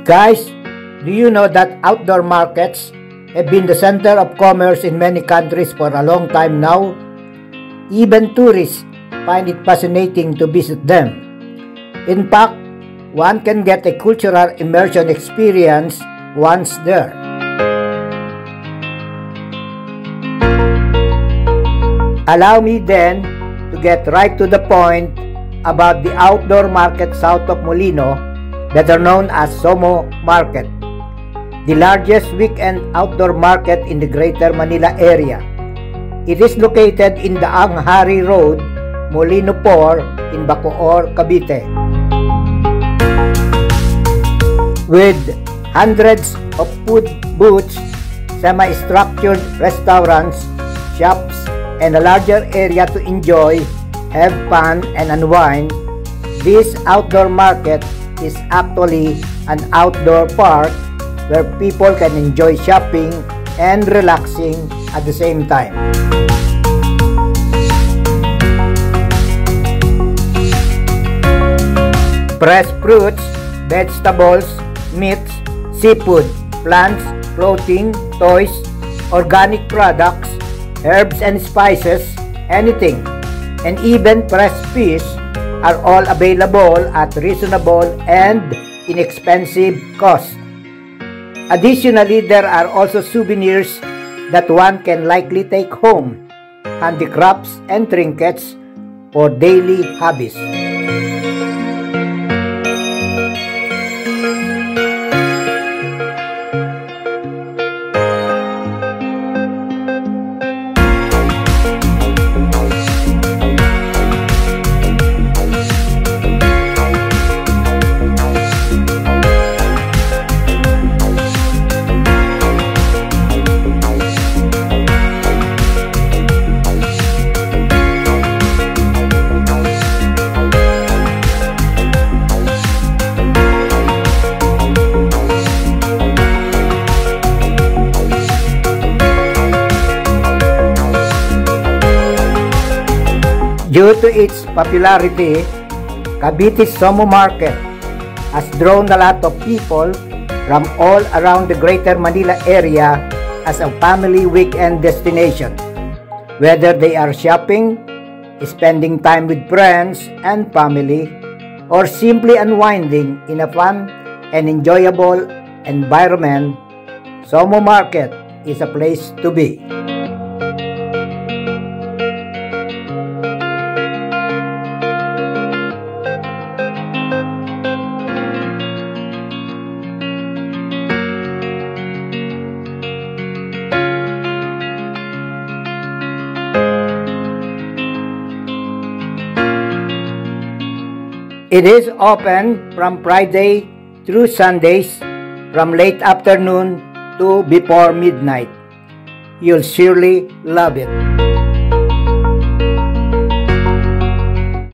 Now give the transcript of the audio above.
Guys, do you know that outdoor markets have been the center of commerce in many countries for a long time now? Even tourists find it fascinating to visit them. In fact, one can get a cultural immersion experience once there. Allow me then to get right to the point about the outdoor market south of Molino, better known as Somo Market, the largest weekend outdoor market in the Greater Manila area. It is located in the Anghari Road, Molino Por in Bacoor, Cavite. With hundreds of food booths, semi-structured restaurants, shops, and a larger area to enjoy, have fun, and unwind, this outdoor market is actually an outdoor park where people can enjoy shopping and relaxing at the same time. Fresh fruits, vegetables, meats, seafood, plants, clothing, toys, organic products, herbs and spices, anything, and even fresh fish are all available at reasonable and inexpensive cost. Additionally, there are also souvenirs that one can likely take home, handicrafts and trinkets for daily hobbies. Due to its popularity, Cavite's Somo Market has drawn a lot of people from all around the Greater Manila area as a family weekend destination. Whether they are shopping, spending time with friends and family, or simply unwinding in a fun and enjoyable environment, Somo Market is a place to be. It is open from Friday through Sundays from late afternoon to before midnight. You'll surely love it.